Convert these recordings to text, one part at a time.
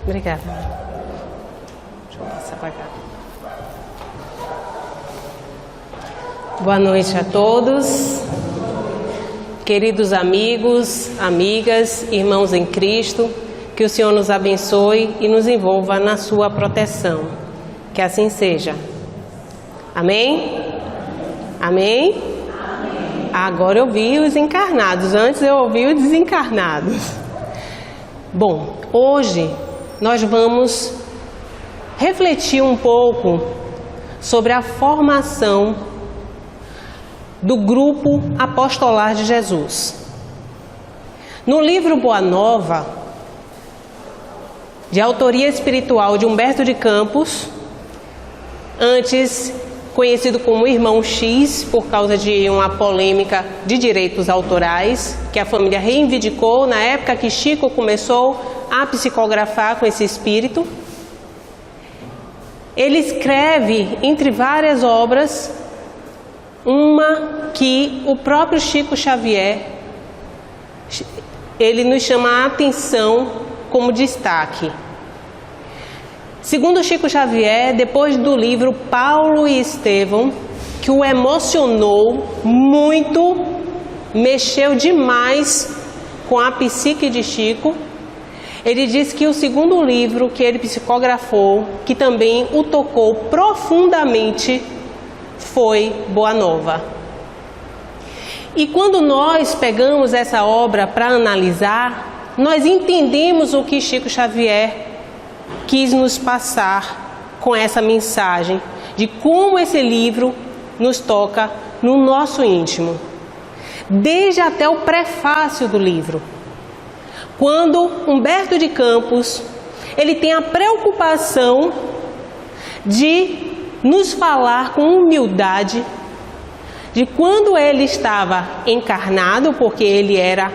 Obrigada. Deixa eu passar para cá. Boa noite a todos. Queridos amigos, amigas, irmãos em Cristo, que o Senhor nos abençoe e nos envolva na sua proteção. Que assim seja. Amém? Amém? Amém. Agora eu vi os encarnados, antes eu ouvi os desencarnados. Bom, hoje nós vamos refletir um pouco sobre a formação do grupo apostolar de Jesus. No livro Boa Nova, de autoria espiritual de Humberto de Campos, antes conhecido como Irmão X, por causa de uma polêmica de direitos autorais, que a família reivindicou na época que Chico começou a psicografar com esse espírito. Ele escreve, entre várias obras, uma que o próprio Chico Xavier, ele nos chama a atenção como destaque. Segundo Chico Xavier, depois do livro Paulo e Estevão, que o emocionou muito, mexeu demais com a psique de Chico, ele diz que o segundo livro que ele psicografou, que também o tocou profundamente, foi Boa Nova. E quando nós pegamos essa obra para analisar, nós entendemos o que Chico Xavier quis nos passar com essa mensagem, de como esse livro nos toca no nosso íntimo. Desde até o prefácio do livro, quando Humberto de Campos, ele tem a preocupação de nos falar com humildade de quando ele estava encarnado, porque ele era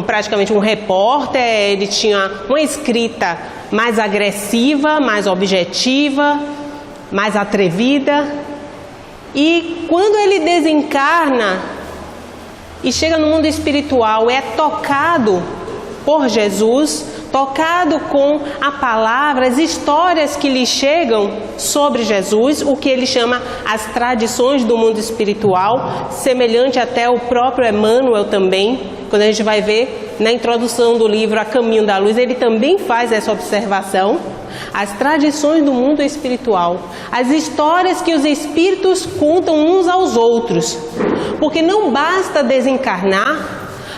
praticamente um repórter, ele tinha uma escrita mais agressiva, mais objetiva, mais atrevida. E quando ele desencarna e chega no mundo espiritual, é tocado por Jesus, tocado com a palavra, as histórias que lhe chegam sobre Jesus, o que ele chama as tradições do mundo espiritual, semelhante até o próprio Emmanuel também, quando a gente vai ver na introdução do livro A Caminho da Luz, ele também faz essa observação, as tradições do mundo espiritual, as histórias que os espíritos contam uns aos outros, porque não basta desencarnar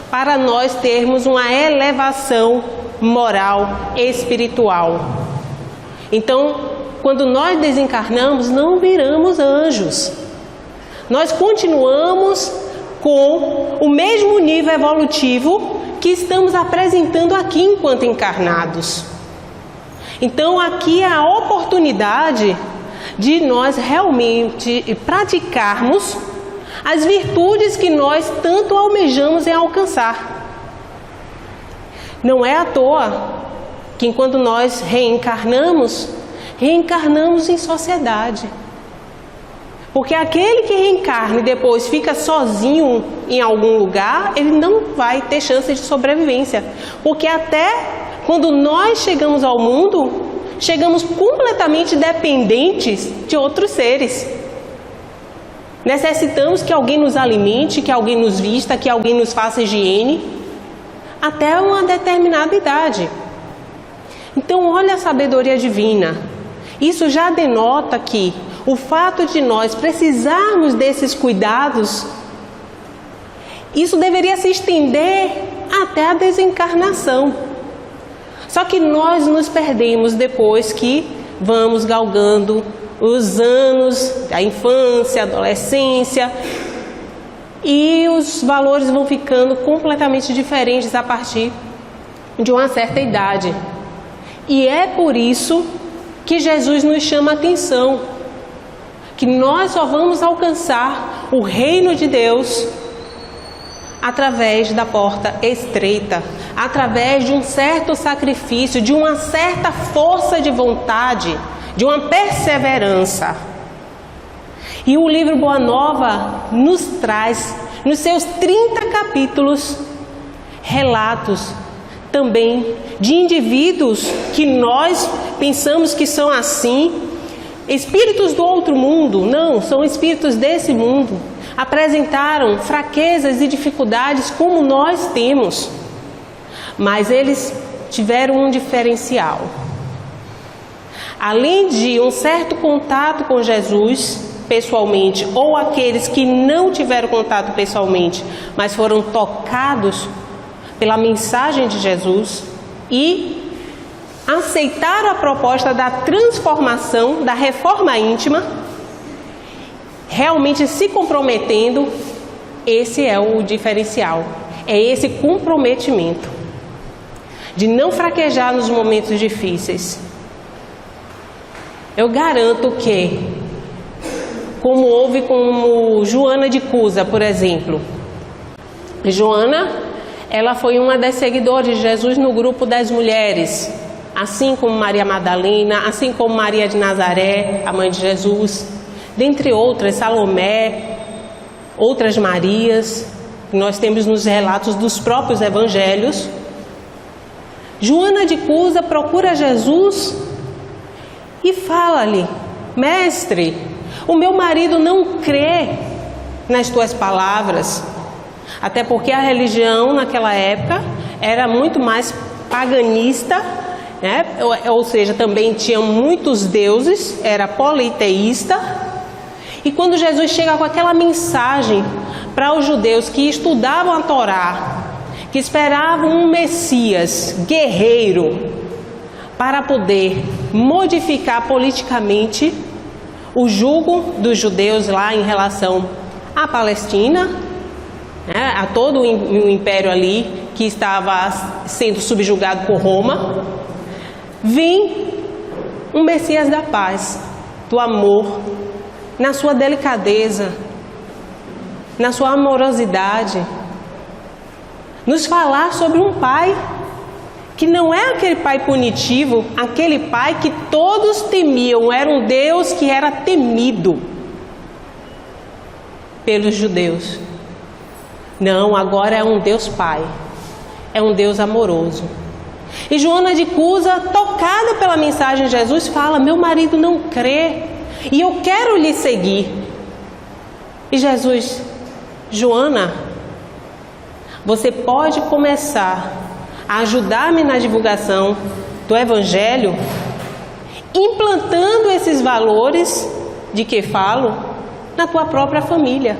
para nós termos uma elevação moral, espiritual. Então, quando nós desencarnamos, não viramos anjos. Nós continuamos com o mesmo nível evolutivo que estamos apresentando aqui enquanto encarnados. Então, aqui é a oportunidade de nós realmente praticarmos as virtudes que nós tanto almejamos em alcançar. Não é à toa que enquanto nós reencarnamos em sociedade. Porque aquele que reencarna e depois fica sozinho em algum lugar, ele não vai ter chance de sobrevivência. Porque até quando nós chegamos ao mundo, chegamos completamente dependentes de outros seres. Necessitamos que alguém nos alimente, que alguém nos vista, que alguém nos faça higiene, até uma determinada idade. Então, olha a sabedoria divina. Isso já denota que o fato de nós precisarmos desses cuidados, isso deveria se estender até a desencarnação. Só que nós nos perdemos depois que vamos galgando os anos da infância, adolescência, e os valores vão ficando completamente diferentes a partir de uma certa idade. E é por isso que Jesus nos chama a atenção, que nós só vamos alcançar o reino de Deus através da porta estreita, através de um certo sacrifício, de uma certa força de vontade, de uma perseverança. E o livro Boa Nova nos traz, nos seus 30 capítulos, relatos também de indivíduos que nós pensamos que são assim, espíritos do outro mundo, não, são espíritos desse mundo, apresentaram fraquezas e dificuldades como nós temos, mas eles tiveram um diferencial. Além de um certo contato com Jesus pessoalmente, ou aqueles que não tiveram contato pessoalmente, mas foram tocados pela mensagem de Jesus e aceitaram a proposta da transformação, da reforma íntima, realmente se comprometendo, esse é o diferencial, é esse comprometimento de não fraquejar nos momentos difíceis. Eu garanto que, como houve com Joana de Cusa, por exemplo, Joana, ela foi uma das seguidoras de Jesus no grupo das mulheres, assim como Maria Madalena, assim como Maria de Nazaré, a mãe de Jesus, dentre outras, Salomé, outras Marias, que nós temos nos relatos dos próprios evangelhos. Joana de Cusa procura Jesus e fala-lhe: mestre, o meu marido não crê nas tuas palavras. Até porque a religião naquela época era muito mais paganista, né? Ou seja, também tinha muitos deuses, era politeísta. E quando Jesus chega com aquela mensagem para os judeus que estudavam a Torá, que esperavam um Messias guerreiro para poder modificar politicamente o jugo dos judeus lá em relação à Palestina, né, a todo o império ali que estava sendo subjugado por Roma, vem um Messias da paz, do amor, na sua delicadeza, na sua amorosidade, nos falar sobre um pai que não é aquele pai punitivo, aquele pai que todos temiam, era um Deus que era temido pelos judeus. Não, agora é um Deus Pai, é um Deus amoroso. E Joana de Cusa, tocada pela mensagem de Jesus, fala: meu marido não crê e eu quero lhe seguir. E Jesus: Joana, você pode começar a ajudar-me na divulgação do Evangelho, implantando esses valores de que falo na tua própria família.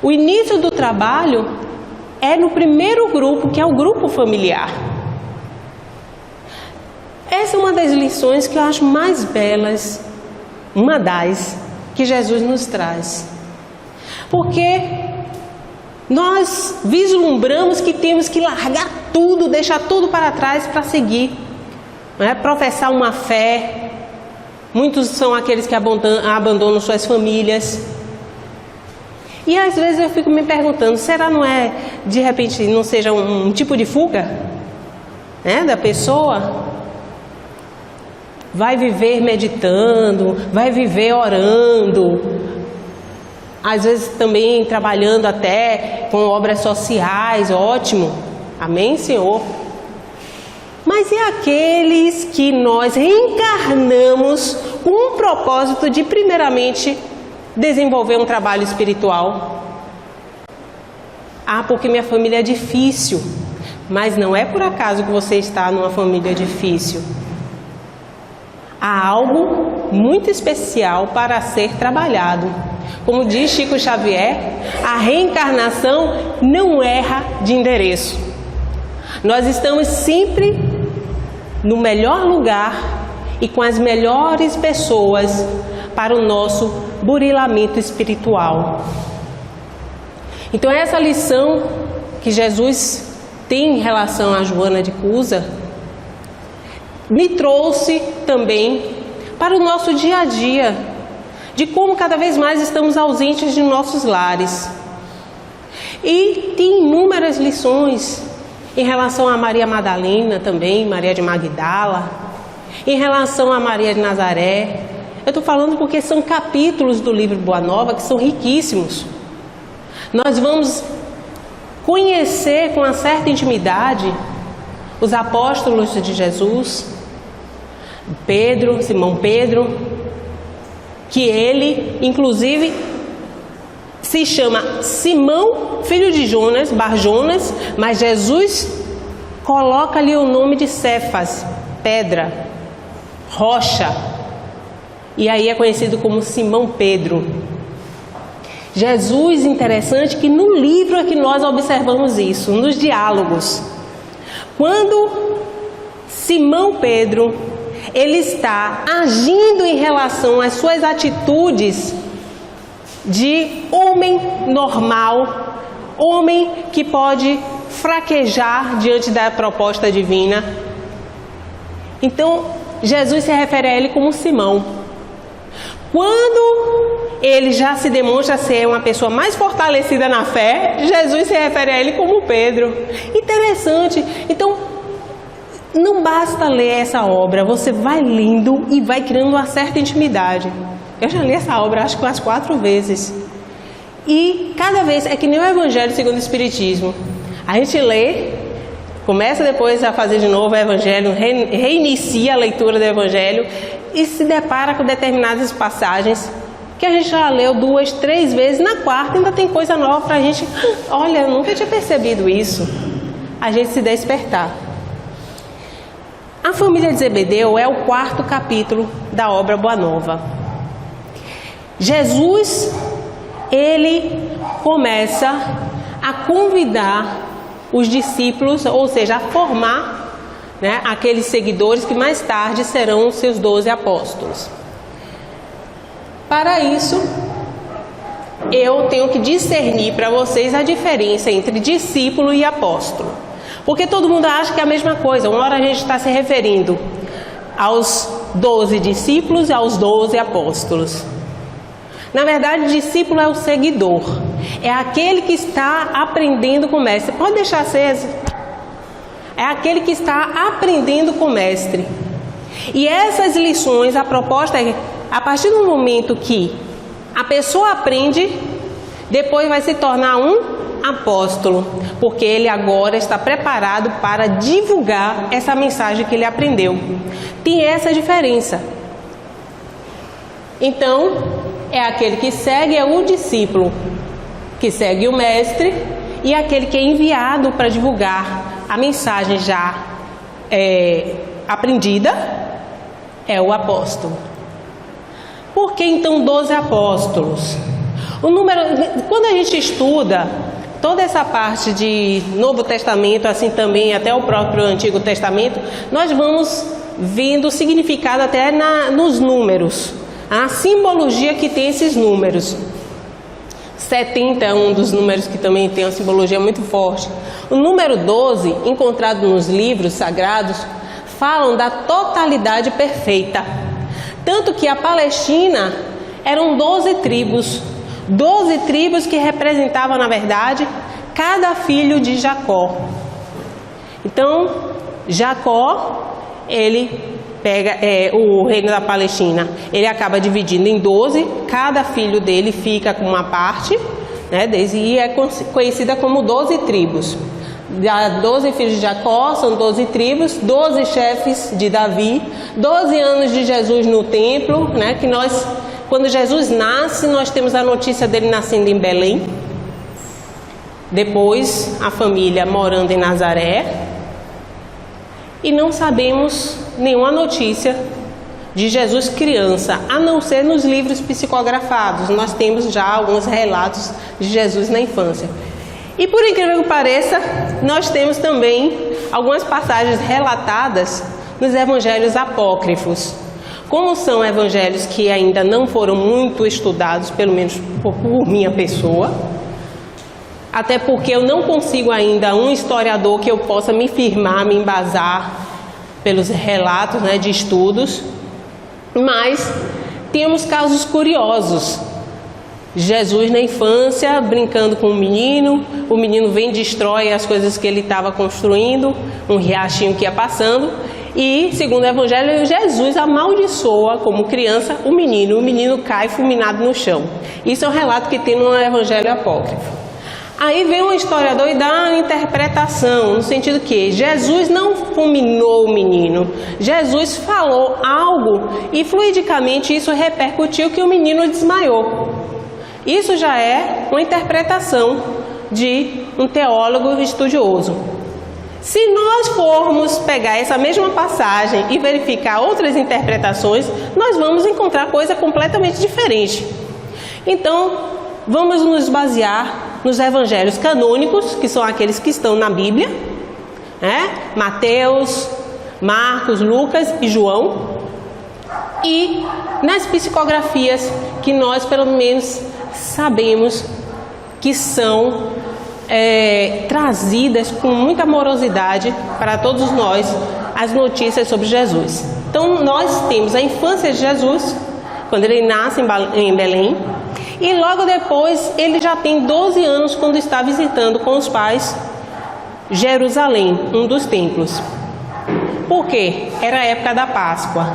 O início do trabalho é no primeiro grupo, que é o grupo familiar. Essa é uma das lições que eu acho mais belas, uma das que Jesus nos traz. Porque nós vislumbramos que temos que largar tudo, deixar tudo para trás para seguir, não é? Professar uma fé. Muitos são aqueles que abandonam suas famílias. E às vezes eu fico me perguntando, será não é, de repente, não seja um tipo de fuga, né, da pessoa? Vai viver meditando, vai viver orando, às vezes também trabalhando até com obras sociais, ótimo, amém, Senhor? Mas e aqueles que nós reencarnamos com o propósito de, primeiramente, desenvolver um trabalho espiritual? Ah, porque minha família é difícil. Mas não é por acaso que você está numa família difícil. Há algo muito especial para ser trabalhado. Como diz Chico Xavier, a reencarnação não erra de endereço. Nós estamos sempre no melhor lugar e com as melhores pessoas para o nosso burilamento espiritual. Então essa lição que Jesus tem em relação a Joana de Cusa me trouxe também para o nosso dia a dia, de como cada vez mais estamos ausentes de nossos lares. E tem inúmeras lições em relação a Maria Madalena também, Maria de Magdala, em relação a Maria de Nazaré. Eu estou falando porque são capítulos do livro Boa Nova que são riquíssimos. Nós vamos conhecer com uma certa intimidade os apóstolos de Jesus, Pedro, Simão Pedro, que ele, inclusive, se chama Simão, filho de Jonas, Bar-Jonas, mas Jesus coloca ali o nome de Cefas, pedra, rocha, e aí é conhecido como Simão Pedro. Jesus, interessante que no livro é que nós observamos isso, nos diálogos. Quando Simão Pedro, ele está agindo em relação às suas atitudes de homem normal, homem que pode fraquejar diante da proposta divina. Então, Jesus se refere a ele como Simão. Quando ele já se demonstra ser uma pessoa mais fortalecida na fé, Jesus se refere a ele como Pedro. Interessante. Então, não basta ler essa obra, você vai lendo e vai criando uma certa intimidade. Eu já li essa obra acho que umas 4 vezes. E cada vez, é que nem o Evangelho segundo o Espiritismo. A gente lê, começa depois a fazer de novo o Evangelho, reinicia a leitura do Evangelho e se depara com determinadas passagens que a gente já leu 2, 3 vezes, na quarta ainda tem coisa nova para a gente. Olha, eu nunca tinha percebido isso. A gente se despertar. A família de Zebedeu é o 4º capítulo da obra Boa Nova. Jesus, ele começa a convidar os discípulos, ou seja, a formar, aqueles seguidores que mais tarde serão os seus 12 apóstolos. Para isso, eu tenho que discernir para vocês a diferença entre discípulo e apóstolo. Porque todo mundo acha que é a mesma coisa. Uma hora a gente está se referindo aos 12 discípulos e aos 12 apóstolos. Na verdade, discípulo é o seguidor. É aquele que está aprendendo com o mestre. Pode deixar aceso. É aquele que está aprendendo com o mestre. E essas lições, a proposta é, a partir do momento que a pessoa aprende, depois vai se tornar um apóstolo, porque ele agora está preparado para divulgar essa mensagem que ele aprendeu. Tem essa diferença. Então, é aquele que segue, é o discípulo, que segue o mestre, e aquele que é enviado para divulgar a mensagem já aprendida, é o apóstolo. Por que então 12 apóstolos? O número, quando a gente estuda toda essa parte de Novo Testamento, assim também até o próprio Antigo Testamento, nós vamos vendo o significado até nos números, a simbologia que tem esses números. 70 é um dos números que também tem uma simbologia muito forte. O número 12, encontrado nos livros sagrados, falam da totalidade perfeita. Tanto que a Palestina eram 12 tribos. 12 tribos que representavam, na verdade, cada filho de Jacó. Então, Jacó, ele pega o reino da Palestina, ele acaba dividindo em 12, cada filho dele fica com uma parte, e é conhecida como 12 tribos. 12 filhos de Jacó, são 12 tribos, 12 chefes de Davi, 12 anos de Jesus no templo, que nós, quando Jesus nasce, nós temos a notícia dele nascendo em Belém, depois a família morando em Nazaré, e não sabemos nenhuma notícia de Jesus criança, a não ser nos livros psicografados. Nós temos já alguns relatos de Jesus na infância. E por incrível que pareça, nós temos também algumas passagens relatadas nos evangelhos apócrifos. Como são evangelhos que ainda não foram muito estudados, pelo menos por minha pessoa, até porque eu não consigo ainda um historiador que eu possa me firmar, me embasar pelos relatos de estudos, mas temos casos curiosos. Jesus na infância brincando com o menino vem e destrói as coisas que ele estava construindo, um riachinho que ia passando, e segundo o evangelho, Jesus amaldiçoa como criança o menino cai fulminado no chão. Isso é um relato que tem no evangelho apócrifo. Aí vem um historiador e dá uma interpretação, no sentido que Jesus não fulminou o menino, Jesus falou algo e fluidicamente isso repercutiu que o menino desmaiou. Isso já é uma interpretação de um teólogo estudioso. Se nós formos pegar essa mesma passagem e verificar outras interpretações, nós vamos encontrar coisa completamente diferente. Então, vamos nos basear nos evangelhos canônicos, que são aqueles que estão na Bíblia, Mateus, Marcos, Lucas e João, e nas psicografias que nós pelo menos sabemos que são trazidas com muita amorosidade para todos nós as notícias sobre Jesus. Então nós temos a infância de Jesus, quando ele nasce em Belém, e logo depois ele já tem 12 anos quando está visitando com os pais Jerusalém, um dos templos. Por quê? Era a época da Páscoa.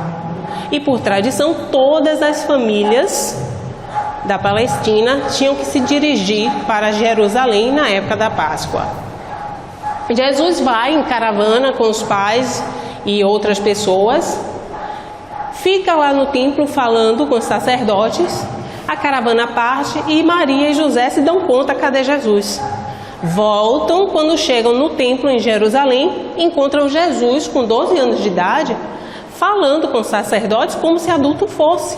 E por tradição, todas as famílias da Palestina tinham que se dirigir para Jerusalém na época da Páscoa. Jesus vai em caravana com os pais e outras pessoas, fica lá no templo falando com os sacerdotes. A caravana parte e Maria e José se dão conta, cadê Jesus? Voltam, quando chegam no templo em Jerusalém, encontram Jesus com 12 anos de idade, falando com os sacerdotes como se adulto fosse,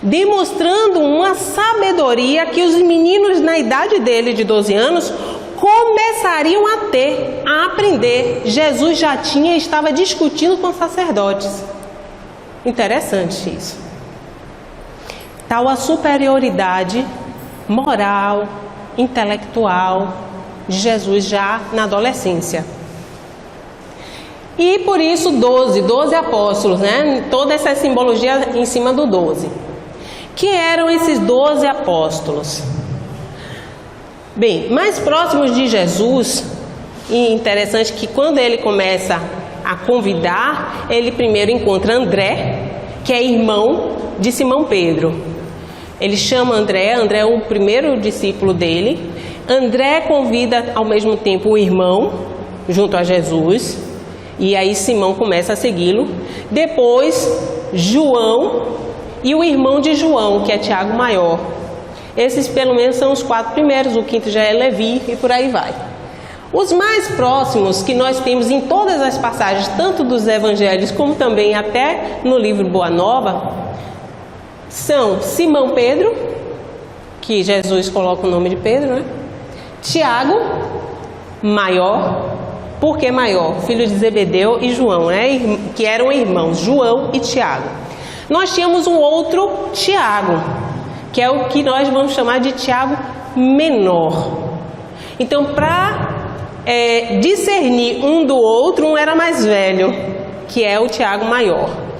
demonstrando uma sabedoria que os meninos na idade dele, de 12 anos, começariam a ter, a aprender. Jesus já tinha e estava discutindo com os sacerdotes. Interessante isso. Tal a superioridade moral, intelectual de Jesus já na adolescência. E por isso 12 apóstolos, Toda essa simbologia em cima do 12. Que eram esses 12 apóstolos? Bem, mais próximos de Jesus, e interessante que quando ele começa a convidar, ele primeiro encontra André, que é irmão de Simão Pedro. Ele chama André é o primeiro discípulo dele. André convida ao mesmo tempo o irmão junto a Jesus, e aí Simão começa a segui-lo. Depois João e o irmão de João, que é Tiago maior. Esses pelo menos são os 4 primeiros, o quinto já é Levi e por aí vai. Os mais próximos que nós temos em todas as passagens, tanto dos evangelhos como também até no livro Boa Nova, são Simão Pedro, que Jesus coloca o nome de Pedro, Tiago, maior. Por que maior? Filho de Zebedeu e João, que eram irmãos, João e Tiago. Nós tínhamos um outro Tiago, que é o que nós vamos chamar de Tiago menor. Então, para discernir um do outro, um era mais velho, que é o Tiago maior.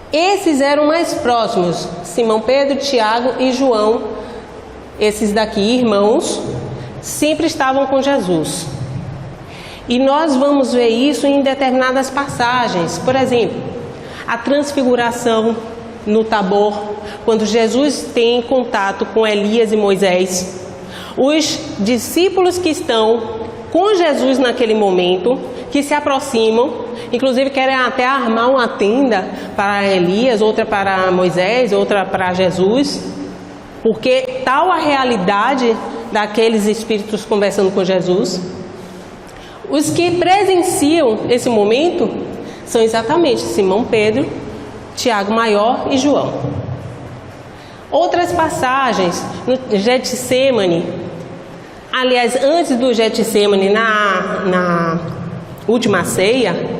Esses eram mais próximos, Simão Pedro, Tiago e João. Esses daqui, irmãos, sempre estavam com Jesus. E nós vamos ver isso em determinadas passagens. Por exemplo, a transfiguração no Tabor, quando Jesus tem contato com Elias e Moisés. Os discípulos que estão com Jesus naquele momento, que se aproximam, inclusive querem até armar uma tenda para Elias, outra para Moisés, outra para Jesus, porque tal a realidade daqueles espíritos conversando com Jesus. Os que presenciam esse momento são exatamente Simão Pedro, Tiago maior e João. Outras passagens, no Getsêmani, aliás, antes do Getsêmani, na última ceia,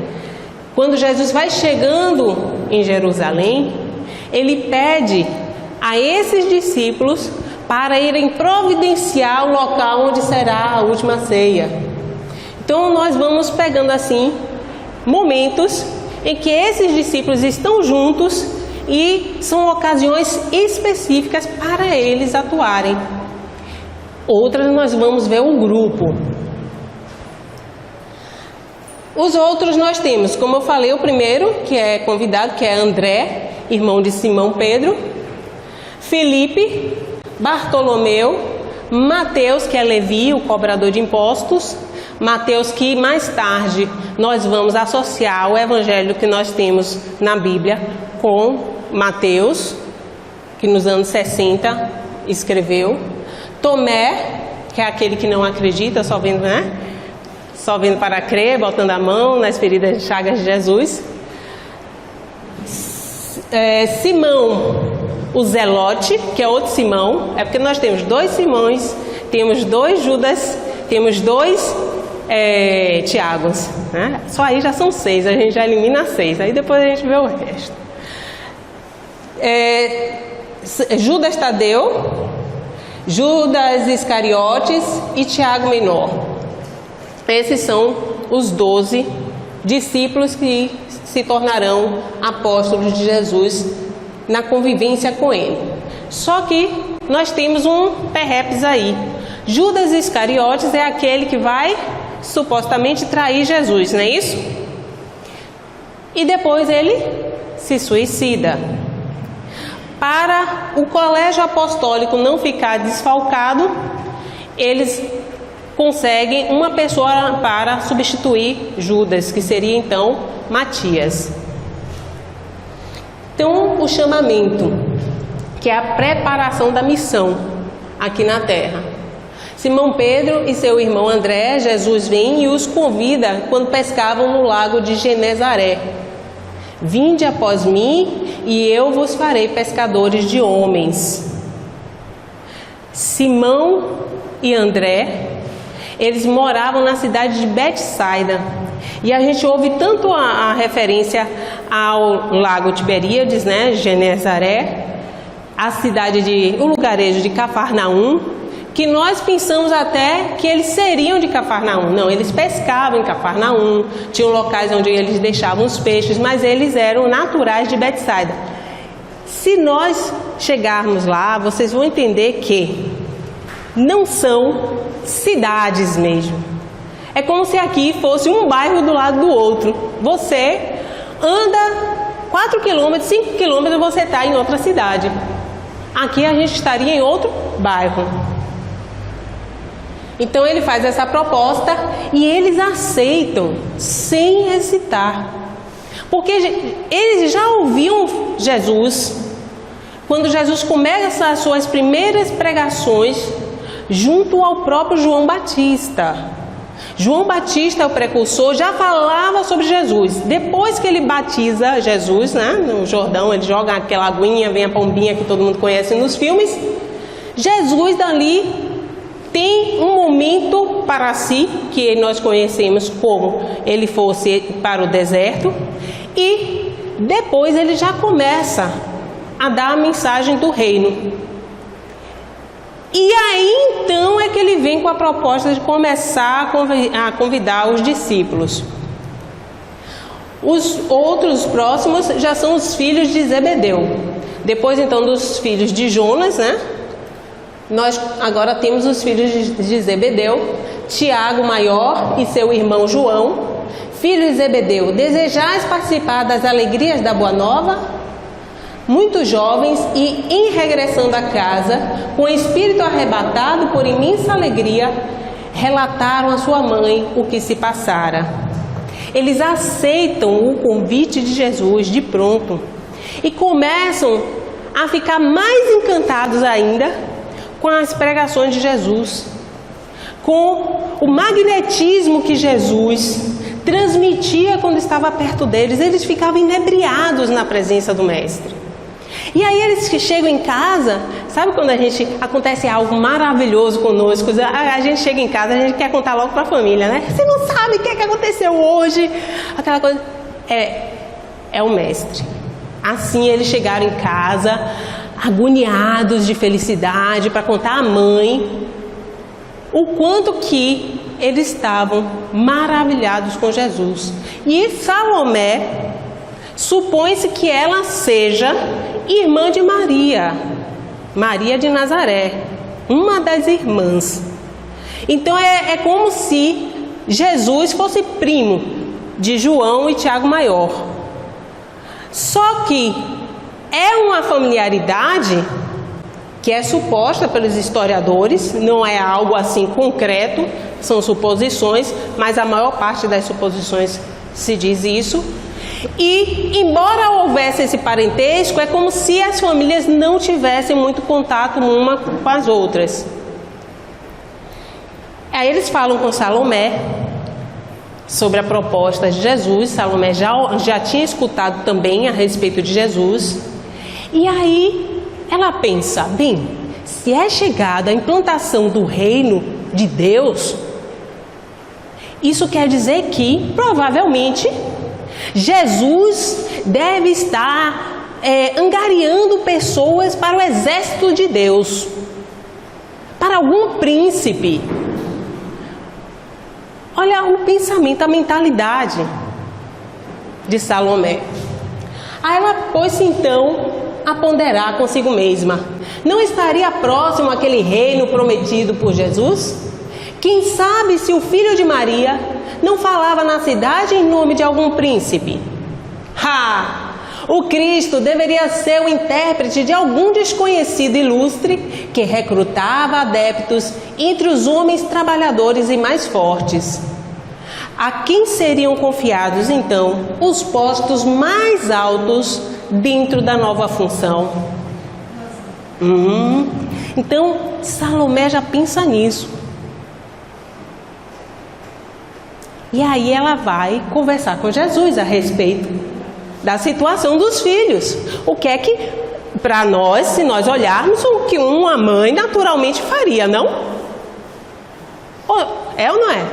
quando Jesus vai chegando em Jerusalém, ele pede a esses discípulos para irem providenciar o local onde será a última ceia. Então nós vamos pegando assim momentos em que esses discípulos estão juntos e são ocasiões específicas para eles atuarem. Outras nós vamos ver um grupo. Os outros nós temos, como eu falei, o primeiro que é convidado, que é André, irmão de Simão Pedro, Filipe, Bartolomeu, Mateus, que é Levi, o cobrador de impostos. Mateus, que mais tarde nós vamos associar o evangelho que nós temos na Bíblia com Mateus, que nos anos 60 escreveu. Tomé, que é aquele que não acredita, só vendo, né? Só vendo para crer, botando a mão nas feridas de chagas de Jesus. Simão, o Zelote, que é outro Simão. É porque nós temos 2 Simões, temos 2 Judas, temos 2 Tiagos, né? Só aí já são 6, a gente já elimina 6, aí depois a gente vê o resto. Judas Tadeu, Judas Iscariotes e Tiago Menor. Esses são os 12 discípulos que se tornarão apóstolos de Jesus na convivência com ele. Só que nós temos um perrépes aí. Judas Iscariotes é aquele que vai supostamente trair Jesus, não é isso? E depois ele se suicida. Para o colégio apostólico não ficar desfalcado, eles conseguem uma pessoa para substituir Judas, que seria então Matias. Então, o chamamento, que é a preparação da missão aqui na terra. Simão Pedro e seu irmão André, Jesus vem e os convida quando pescavam no lago de Genezaré. Vinde após mim e eu vos farei pescadores de homens. Simão e André, eles moravam na cidade de Betsaida. E a gente ouve tanto a referência ao lago Tiberíades, né, Genezaré, o lugarejo de Cafarnaum, que nós pensamos até que eles seriam de Cafarnaum. Não, eles pescavam em Cafarnaum, tinham locais onde eles deixavam os peixes, mas eles eram naturais de Betsaida. Se nós chegarmos lá, vocês vão entender que não são cidades mesmo. É como se aqui fosse um bairro do lado do outro. Você anda 4 km, 5 km, você está em outra cidade. Aqui a gente estaria em outro bairro. Então ele faz essa proposta e eles aceitam sem hesitar. Porque eles já ouviam Jesus. Quando Jesus começa as suas primeiras pregações junto ao próprio João Batista. João Batista, o precursor, já falava sobre Jesus. Depois que ele batiza Jesus, né, no Jordão, ele joga aquela aguinha, vem a pombinha que todo mundo conhece nos filmes. Jesus dali tem um momento para si, que nós conhecemos como ele fosse para o deserto. E depois ele já começa a dar a mensagem do reino. E aí então é que ele vem com a proposta de começar a convidar os discípulos. Os outros próximos já são os filhos de Zebedeu. Depois então dos filhos de Jonas, né? Nós agora temos os filhos de Zebedeu, Tiago maior e seu irmão João. Filhos de Zebedeu, desejais participar das alegrias da Boa Nova? Muito jovens e, em regressando a casa, com o espírito arrebatado por imensa alegria, relataram à sua mãe o que se passara. Eles aceitam o convite de Jesus de pronto e começam a ficar mais encantados ainda com as pregações de Jesus, com o magnetismo que Jesus transmitia quando estava perto deles. Eles ficavam inebriados na presença do Mestre. E aí eles que chegam em casa, sabe quando acontece algo maravilhoso conosco, a gente chega em casa, a gente quer contar logo para a família, né? Você não sabe o que aconteceu hoje, aquela coisa. É o Mestre. Assim eles chegaram em casa, agoniados de felicidade, para contar à mãe o quanto que eles estavam maravilhados com Jesus. E Salomé, supõe-se que ela seja irmã de Maria, Maria de Nazaré, uma das irmãs. Então é como se Jesus fosse primo de João e Tiago maior. Só que é uma familiaridade que é suposta pelos historiadores, não é algo assim concreto, são suposições, mas a maior parte das suposições se diz isso. E, embora houvesse esse parentesco, é como se as famílias não tivessem muito contato uma com as outras. Aí eles falam com Salomé sobre a proposta de Jesus. Salomé já tinha escutado também a respeito de Jesus. E aí ela pensa, bem, se é chegada a implantação do reino de Deus, isso quer dizer que, provavelmente, Jesus deve estar angariando pessoas para o exército de Deus, para algum príncipe. Olha o pensamento, a mentalidade de Salomé. Aí ela pôs-se então a ponderar consigo mesma. Não estaria próximo aquele reino prometido por Jesus? Quem sabe se o filho de Maria não falava na cidade em nome de algum príncipe? O Cristo deveria ser o intérprete de algum desconhecido ilustre que recrutava adeptos entre os homens trabalhadores e mais fortes. A quem seriam confiados, então, os postos mais altos dentro da nova função? Então, Salomé já pensa nisso. E aí ela vai conversar com Jesus a respeito da situação dos filhos. O que é que, para nós, se nós olharmos, o que uma mãe naturalmente faria, não? É ou não é?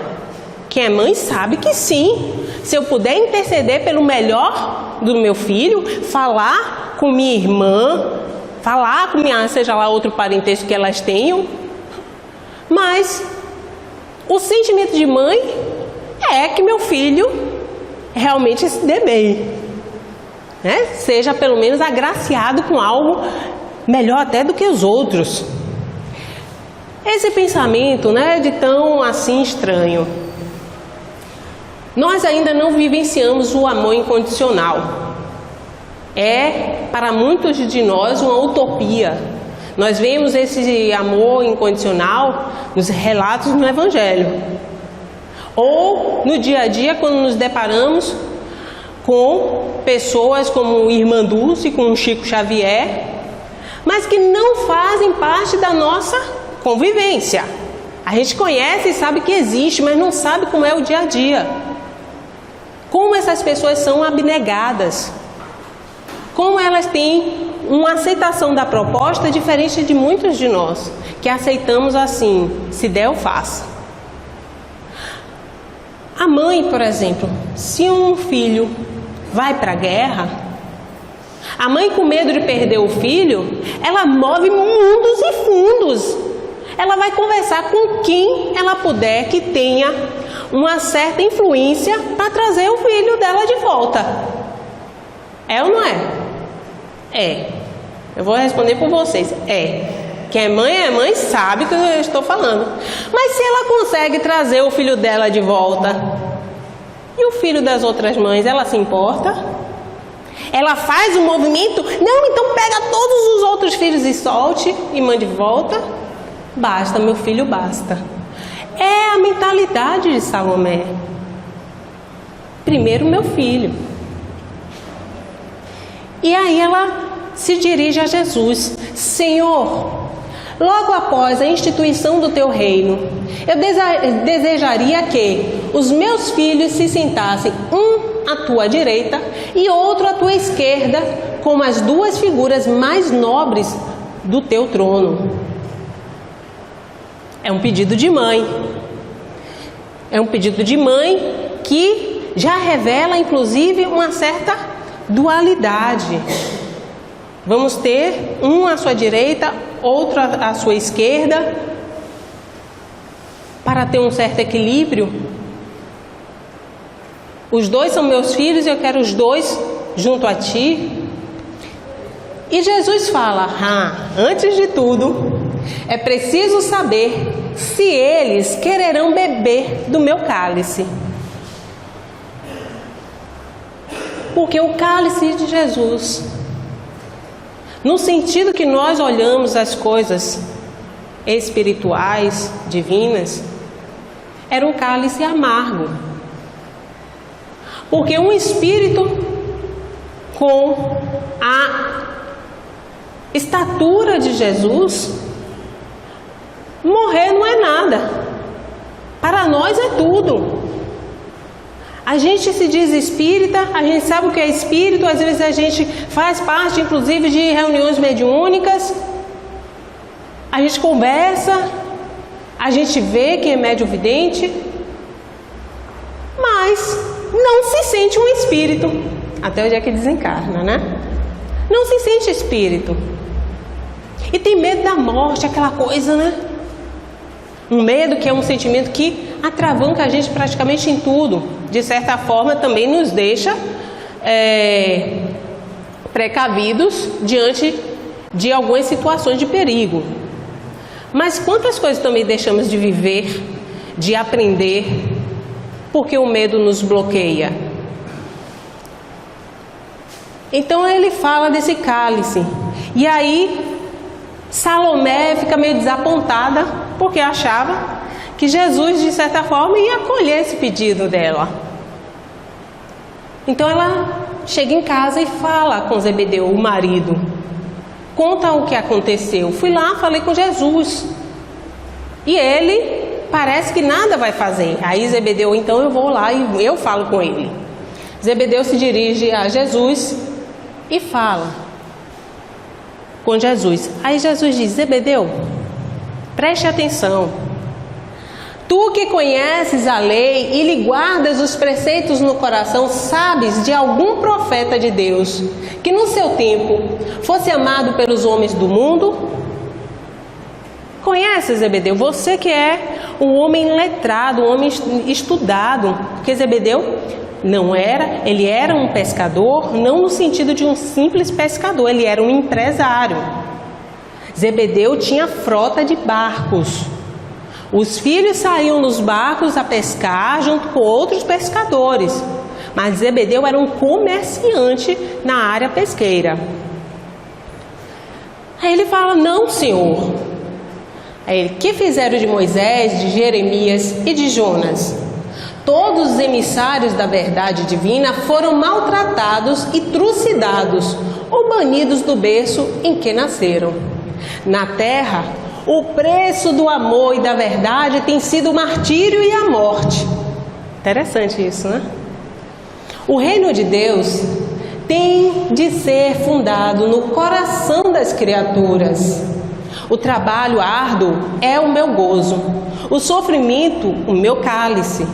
Quem é mãe sabe que sim. Se eu puder interceder pelo melhor do meu filho, falar com minha irmã, falar com minha, seja lá outro parentesco que elas tenham. Mas o sentimento de mãe é que meu filho realmente se dê bem, né? Seja pelo menos agraciado com algo melhor até do que os outros. Esse pensamento não é de tão assim estranho. Nós ainda não vivenciamos o amor incondicional. É para muitos de nós uma utopia. Nós vemos esse amor incondicional nos relatos no Evangelho, ou no dia a dia, quando nos deparamos com pessoas como Irmã Dulce, como Chico Xavier, mas que não fazem parte da nossa convivência. A gente conhece e sabe que existe, mas não sabe como é o dia a dia. Como essas pessoas são abnegadas. Como elas têm uma aceitação da proposta diferente de muitos de nós, que aceitamos assim, se der eu faço. A mãe, por exemplo, se um filho vai para a guerra, a mãe, com medo de perder o filho, ela move mundos e fundos. Ela vai conversar com quem ela puder que tenha uma certa influência para trazer o filho dela de volta. É ou não é? É. Eu vou responder por vocês. É. Quem é mãe, sabe o que eu estou falando. Mas se ela consegue trazer o filho dela de volta, e o filho das outras mães, ela se importa? Ela faz um movimento? Não, então pega todos os outros filhos e solte e mande de volta. Basta, meu filho, basta. É a mentalidade de Salomé. Primeiro meu filho. E aí ela se dirige a Jesus. Senhor, logo após a instituição do teu reino, eu desejaria que os meus filhos se sentassem, um à tua direita e outro à tua esquerda, como as duas figuras mais nobres do teu trono. É um pedido de mãe. É um pedido de mãe que já revela, inclusive, uma certa dualidade. Vamos ter um à sua direita, outro à sua esquerda, para ter um certo equilíbrio. Os dois são meus filhos e eu quero os dois junto a ti. E Jesus fala, antes de tudo, é preciso saber se eles quererão beber do meu cálice. Porque o cálice de Jesus no sentido que nós olhamos as coisas espirituais, divinas, era um cálice amargo. Porque um espírito com a estatura de Jesus, morrer não é nada. Para nós é tudo. A gente se diz espírita, a gente sabe o que é espírito, às vezes a gente faz parte, inclusive, de reuniões mediúnicas, a gente conversa, a gente vê quem é médium vidente, mas não se sente um espírito, até o dia que desencarna, né? Não se sente espírito. E tem medo da morte, aquela coisa, né? Um medo que é um sentimento que atravanca a gente praticamente em tudo. De certa forma, também nos deixa precavidos diante de algumas situações de perigo. Mas quantas coisas também deixamos de viver, de aprender, porque o medo nos bloqueia? Então ele fala desse cálice. E aí Salomé fica meio desapontada, porque achava que Jesus, de certa forma, ia acolher esse pedido dela. Então ela chega em casa e fala com Zebedeu, o marido. Conta o que aconteceu. Fui lá, falei com Jesus. E ele parece que nada vai fazer. Aí Zebedeu, então eu vou lá e eu falo com ele. Zebedeu se dirige a Jesus e fala com Jesus. Aí Jesus diz: Zebedeu, preste atenção. Tu que conheces a lei e lhe guardas os preceitos no coração, sabes de algum profeta de Deus que no seu tempo fosse amado pelos homens do mundo? Conheces, Zebedeu? Você que é um homem letrado, um homem estudado. Porque Zebedeu não era, ele era um pescador, não no sentido de um simples pescador, ele era um empresário. Zebedeu tinha frota de barcos. Os filhos saíam nos barcos a pescar junto com outros pescadores, mas Zebedeu era um comerciante na área pesqueira. Aí ele fala: não, Senhor. Aí ele: que fizeram de Moisés, de Jeremias e de Jonas? Todos os emissários da verdade divina foram maltratados e trucidados ou banidos do berço em que nasceram. Na terra, o preço do amor e da verdade tem sido o martírio e a morte. Interessante isso, né? O reino de Deus tem de ser fundado no coração das criaturas. O trabalho árduo é o meu gozo, o sofrimento, o meu cálice,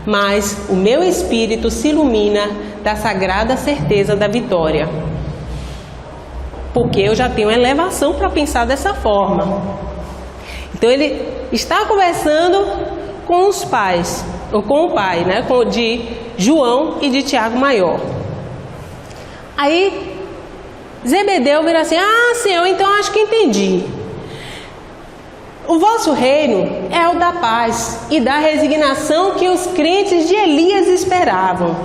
mas o meu espírito se ilumina da sagrada certeza da vitória. Porque eu já tenho elevação para pensar dessa forma. Então ele está conversando com os pais, ou com o pai, né, de João e de Tiago Maior. Aí Zebedeu vira assim: ah, Senhor, então acho que entendi. O vosso reino é o da paz e da resignação que os crentes de Elias esperavam.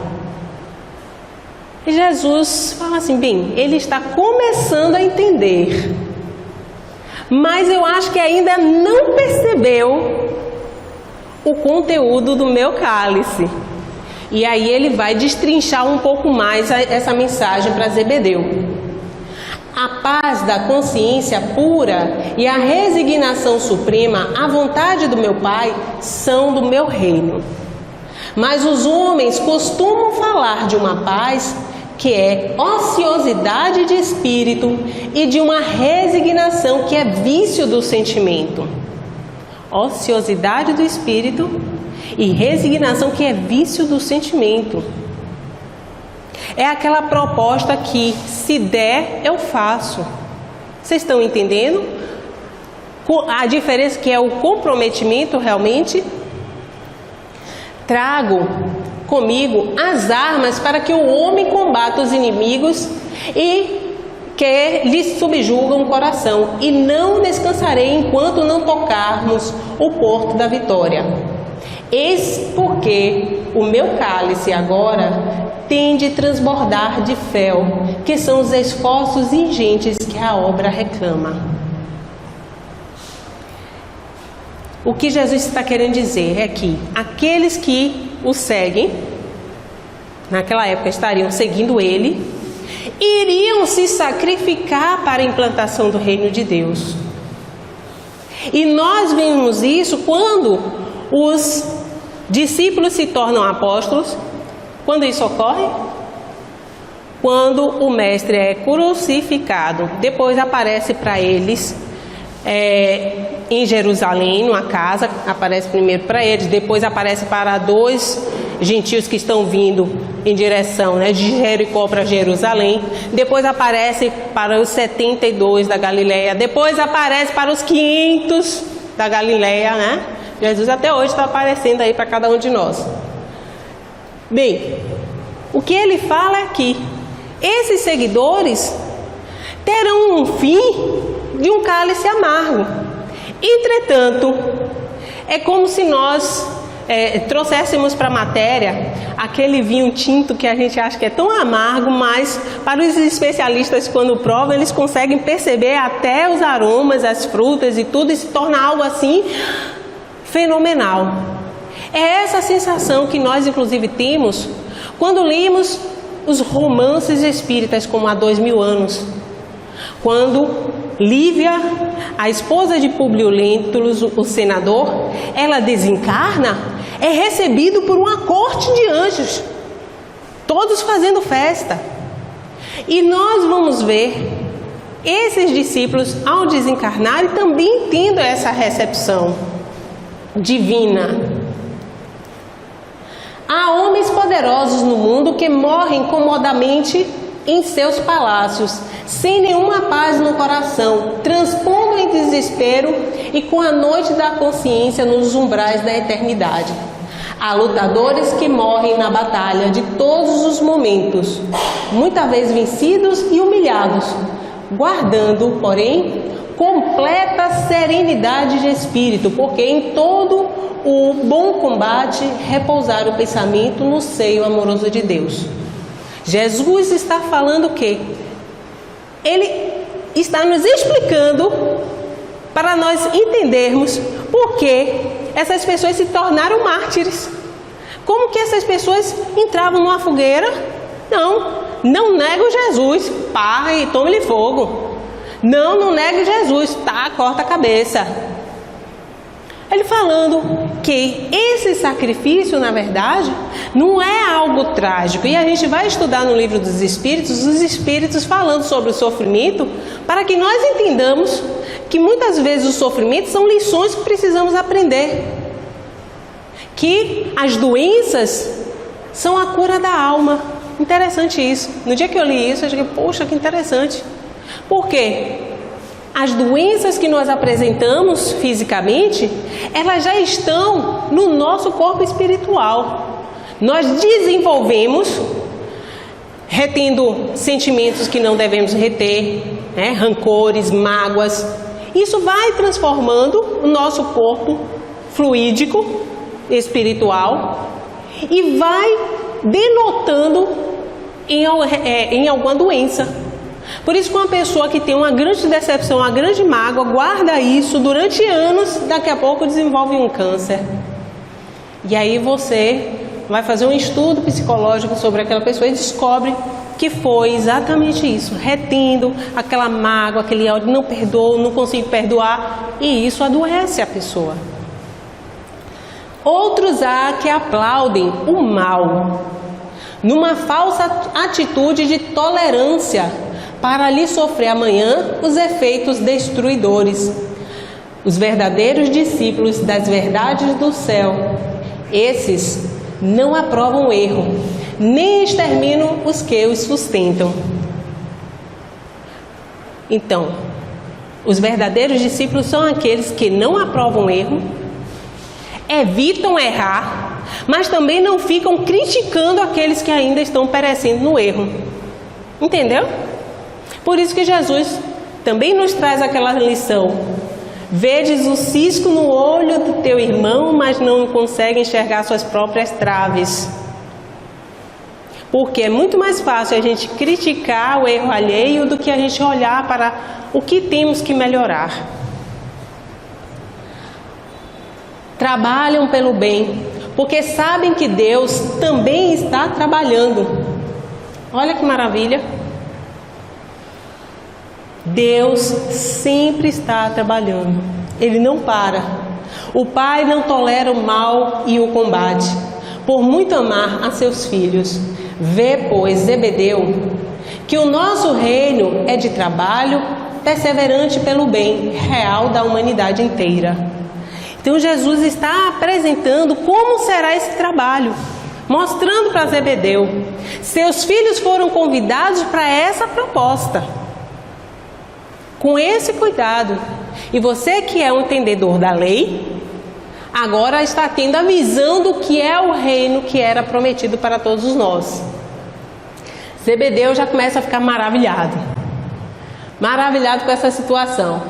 E Jesus fala assim: bem, ele está começando a entender, mas eu acho que ainda não percebeu o conteúdo do meu cálice. E aí ele vai destrinchar um pouco mais essa mensagem para Zebedeu. A paz da consciência pura e a resignação suprema à vontade do meu Pai são do meu reino. Mas os homens costumam falar de uma paz que é ociosidade de espírito e de uma resignação que é vício do sentimento. Ociosidade do espírito e resignação que é vício do sentimento. É aquela proposta que, se der, eu faço. Vocês estão entendendo? A diferença que é o comprometimento realmente? Trago comigo as armas para que o homem combata os inimigos e que lhes subjugam o coração. E não descansarei enquanto não tocarmos o porto da vitória. Eis porque o meu cálice agora tem de transbordar de fel, que são os esforços ingentes que a obra reclama. O que Jesus está querendo dizer é que aqueles que o seguem, naquela época estariam seguindo ele, iriam se sacrificar para a implantação do reino de Deus. E nós vemos isso quando os discípulos se tornam apóstolos. Quando isso ocorre? Quando o mestre é crucificado. Depois aparece para eles em Jerusalém, numa casa, aparece primeiro para eles, depois aparece para 2 gentios que estão vindo em direção, de Jericó para Jerusalém, depois aparece para os 72 da Galileia, depois aparece para os 500 da Galileia, Jesus até hoje está aparecendo aí para cada um de nós. Bem, o que ele fala é que esses seguidores terão um fim de um cálice amargo. Entretanto, é como se nós trouxéssemos para a matéria aquele vinho tinto que a gente acha que é tão amargo, mas para os especialistas, quando provam, eles conseguem perceber até os aromas, as frutas e tudo, e se torna algo assim fenomenal. É essa sensação que nós inclusive temos quando lemos os romances espíritas, como há 2000 anos, quando Lívia, a esposa de Públio Lentulus, o senador, ela desencarna, é recebido por uma corte de anjos, todos fazendo festa. E nós vamos ver esses discípulos, ao desencarnarem, também tendo essa recepção divina. Há homens poderosos no mundo que morrem comodamente em seus palácios, sem nenhuma paz no coração, transpondo em desespero e com a noite da consciência nos umbrais da eternidade. Há lutadores que morrem na batalha de todos os momentos, muitas vezes vencidos e humilhados, guardando, porém, completa serenidade de espírito, porque em todo o bom combate repousar o pensamento no seio amoroso de Deus. Jesus está falando o quê? Ele está nos explicando para nós entendermos por que essas pessoas se tornaram mártires. Como que essas pessoas entravam numa fogueira? Não nego Jesus, pá, e tome-lhe fogo. Não negue Jesus, tá, corta a cabeça. Ele falando que esse sacrifício, na verdade, não é algo trágico. E a gente vai estudar no livro dos Espíritos, os Espíritos falando sobre o sofrimento, para que nós entendamos que muitas vezes os sofrimentos são lições que precisamos aprender. Que as doenças são a cura da alma. Interessante isso. No dia que eu li isso, eu digo, poxa, que interessante. Por quê? As doenças que nós apresentamos fisicamente, elas já estão no nosso corpo espiritual. Nós desenvolvemos, retendo sentimentos que não devemos reter, rancores, mágoas. Isso vai transformando o nosso corpo fluídico, espiritual, e vai denotando em alguma doença. Por isso que uma pessoa que tem uma grande decepção, uma grande mágoa, guarda isso durante anos, daqui a pouco desenvolve um câncer. E aí você vai fazer um estudo psicológico sobre aquela pessoa e descobre que foi exatamente isso, retendo aquela mágoa, aquele ódio, não perdoo, não consigo perdoar, e isso adoece a pessoa. Outros há que aplaudem o mal, numa falsa atitude de tolerância, para lhe sofrer amanhã os efeitos destruidores. Os verdadeiros discípulos das verdades do céu, esses não aprovam o erro, nem exterminam os que os sustentam. Então, os verdadeiros discípulos são aqueles que não aprovam o erro, evitam errar, mas também não ficam criticando aqueles que ainda estão perecendo no erro. Entendeu? Por isso que Jesus também nos traz aquela lição Vedes o cisco no olho do teu irmão, mas não consegue enxergar suas próprias traves. Porque é muito mais fácil a gente criticar o erro alheio do que a gente olhar para o que temos que melhorar. Trabalham pelo bem, porque sabem que Deus também está trabalhando. Olha que maravilha! Deus sempre está trabalhando. Ele não para. O Pai não tolera o mal e o combate, por muito amar a seus filhos. Vê, pois, Zebedeu, que o nosso reino é de trabalho perseverante pelo bem real da humanidade inteira. Então Jesus está apresentando como será esse trabalho, mostrando para Zebedeu. Seus filhos foram convidados para essa proposta, com esse cuidado. E você que é um entendedor da lei, agora está tendo a visão do que é o reino que era prometido para todos nós. Zebedeu já começa a ficar maravilhado com essa situação.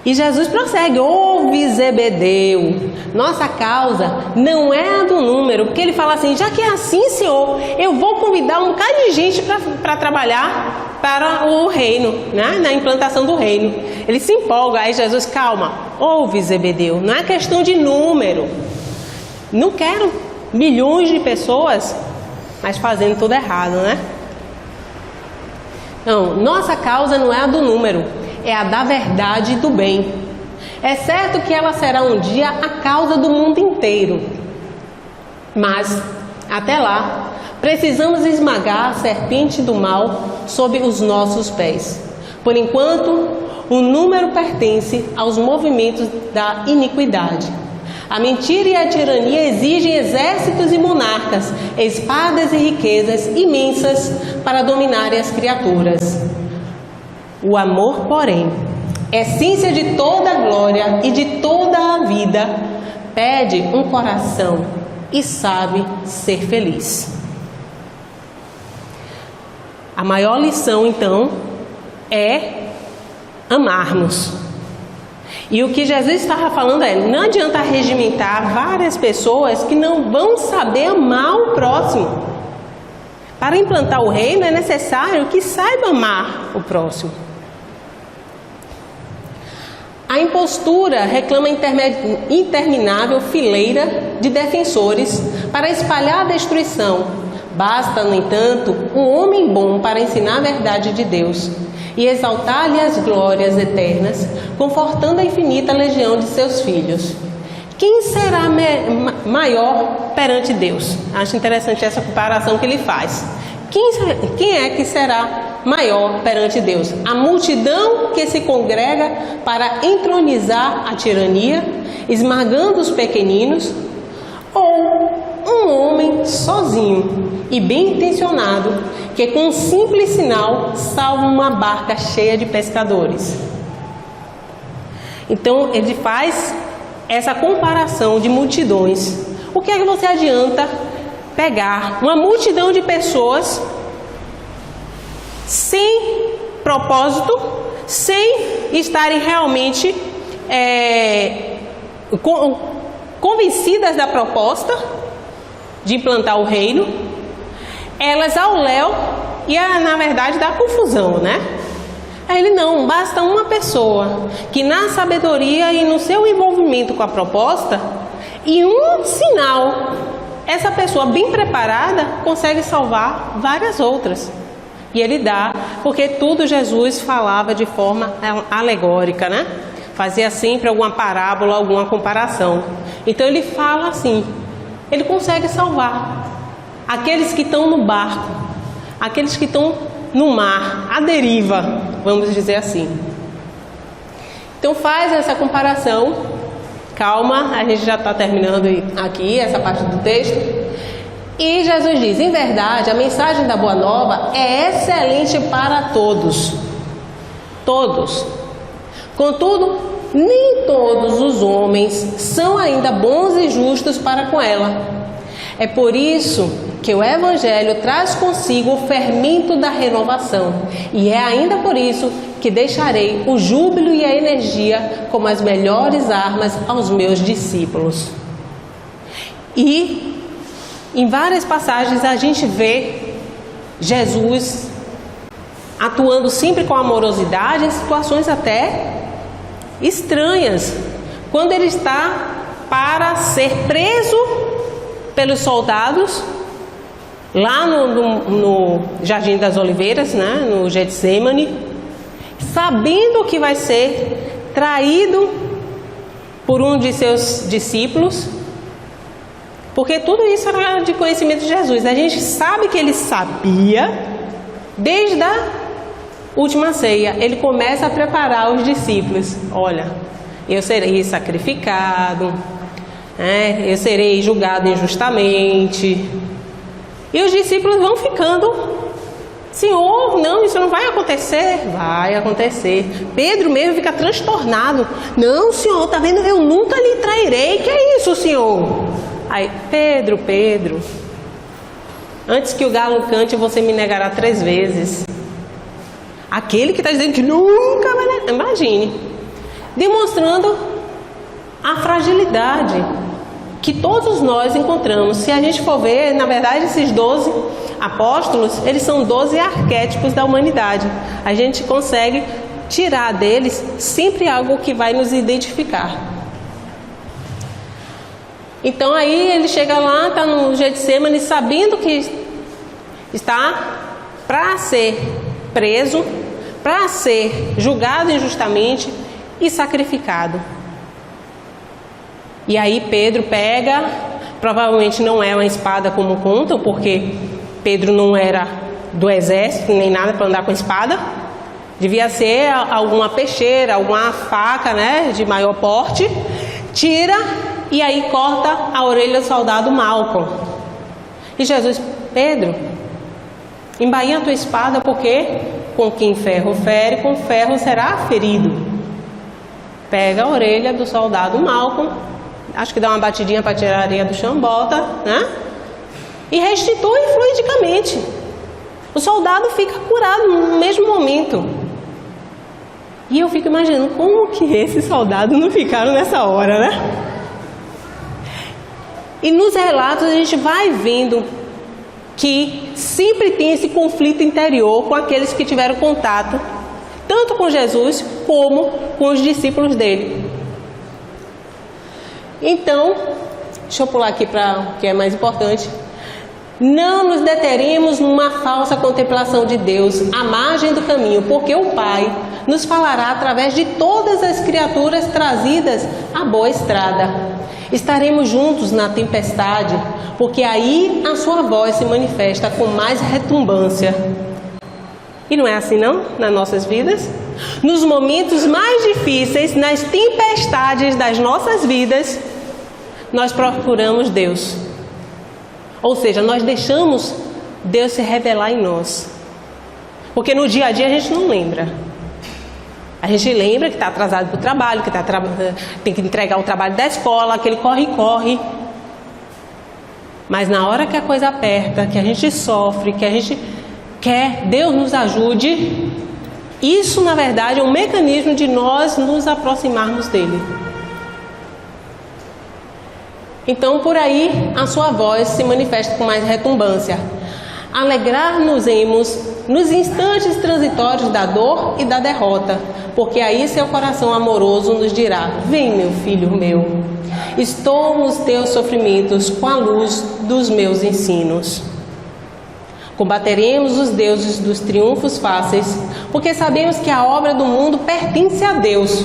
E Jesus prossegue: ouve, Zebedeu, nossa causa não é a do número. Porque ele fala assim: já que é assim, Senhor, eu vou convidar um bocado de gente para trabalhar para o reino, né? Na implantação do reino. Ele se empolga. Aí Jesus: calma, ouve, Zebedeu, não é questão de número. Não quero milhões de pessoas, mas fazendo tudo errado, né? Não, nossa causa não é a do número, é a da verdade e do bem. É certo que ela será um dia a causa do mundo inteiro. Mas, até lá, precisamos esmagar a serpente do mal sob os nossos pés. Por enquanto, o número pertence aos movimentos da iniquidade. A mentira e a tirania exigem exércitos e monarcas, espadas e riquezas imensas para dominarem as criaturas. O amor, porém, essência de toda a glória e de toda a vida, pede um coração e sabe ser feliz. A maior lição, então, é amarmos. E o que Jesus estava falando é: não adianta regimentar várias pessoas que não vão saber amar o próximo. Para implantar o reino é necessário que saiba amar o próximo. A impostura reclama interminável fileira de defensores para espalhar a destruição. Basta, no entanto, um homem bom para ensinar a verdade de Deus e exaltar-lhe as glórias eternas, confortando a infinita legião de seus filhos. Quem será maior perante Deus? Acho interessante essa comparação que ele faz. Quem é que será maior perante Deus? A multidão que se congrega para entronizar a tirania, esmagando os pequeninos, ou um homem sozinho e bem intencionado, que com um simples sinal salva uma barca cheia de pescadores? Então ele faz essa comparação de multidões. O que é que você adianta pegar uma multidão de pessoas sem propósito, sem estarem realmente convencidas da proposta de implantar o reino? Elas ao léu e na verdade dá confusão, né? Aí ele: não, basta uma pessoa que na sabedoria e no seu envolvimento com a proposta e um sinal, essa pessoa bem preparada consegue salvar várias outras. E ele dá, porque tudo Jesus falava de forma alegórica, né? Fazia sempre alguma parábola, alguma comparação. Então ele fala assim, ele consegue salvar aqueles que estão no barco, aqueles que estão no mar, à deriva, vamos dizer assim. Então faz essa comparação. Calma, a gente já está terminando aqui essa parte do texto. E Jesus diz: em verdade, a mensagem da Boa Nova é excelente para todos. Todos. Contudo, nem todos os homens são ainda bons e justos para com ela. É por isso que o Evangelho traz consigo o fermento da renovação, e é ainda por isso que deixarei o júbilo e a energia como as melhores armas aos meus discípulos. E em várias passagens a gente vê Jesus atuando sempre com amorosidade em situações até estranhas. Quando ele está para ser preso pelos soldados lá no Jardim das Oliveiras, né, no Getsemane, sabendo que vai ser traído por um de seus discípulos, porque tudo isso era de conhecimento de Jesus. A gente sabe que ele sabia desde a última ceia. Ele começa a preparar os discípulos. Olha, eu serei sacrificado, eu serei julgado injustamente. E os discípulos vão ficando: Senhor, não, isso não vai acontecer. Vai acontecer. Pedro mesmo fica transtornado: não, Senhor, tá vendo? Eu nunca lhe trairei. Que é isso, Senhor? Aí, Pedro, antes que o galo cante, você me negará 3 vezes. Aquele que está dizendo que nunca vai negar. Imagine. Demonstrando a fragilidade que todos nós encontramos. Se a gente for ver, na verdade, esses 12 apóstolos, eles são 12 arquétipos da humanidade. A gente consegue tirar deles sempre algo que vai nos identificar. Então aí ele chega lá, está no Getsemane, sabendo que está para ser preso, para ser julgado injustamente e sacrificado. E aí Pedro pega, provavelmente não é uma espada como contam, porque Pedro não era do exército nem nada para andar com espada. Devia ser alguma peixeira, alguma faca, né, de maior porte. Tira e aí corta a orelha do soldado Malcolm. E Jesus: Pedro, embainha a tua espada, porque com quem ferro fere, com ferro será ferido. Pega a orelha do soldado Malcolm, acho que dá uma batidinha para tirar a areia do chão, bota, né? E restitui fluidicamente. O soldado fica curado no mesmo momento. E eu fico imaginando como que esses soldados não ficaram nessa hora, né? E nos relatos a gente vai vendo que sempre tem esse conflito interior com aqueles que tiveram contato, tanto com Jesus como com os discípulos dele. Então, deixa eu pular aqui para o que é mais importante. Não nos deteremos numa falsa contemplação de Deus à margem do caminho, porque o Pai nos falará através de todas as criaturas trazidas à boa estrada. Estaremos juntos na tempestade, porque aí a sua voz se manifesta com mais retumbância. E não é assim não, nas nossas vidas? Nos momentos mais difíceis, nas tempestades das nossas vidas, nós procuramos Deus. Ou seja, nós deixamos Deus se revelar em nós. Porque no dia a dia a gente não lembra. A gente lembra que está atrasado para o trabalho, que tem que entregar o trabalho da escola, aquele corre-corre. Mas na hora que a coisa aperta, que a gente sofre, que a gente quer Deus nos ajude, isso na verdade é um mecanismo de nós nos aproximarmos dele. Então por aí a sua voz se manifesta com mais retumbância. Alegrar-nos-emos nos instantes transitórios da dor e da derrota, porque aí seu coração amoroso nos dirá: vem, meu filho meu, estou nos teus sofrimentos com a luz dos meus ensinos. Combateremos os deuses dos triunfos fáceis, porque sabemos que a obra do mundo pertence a Deus,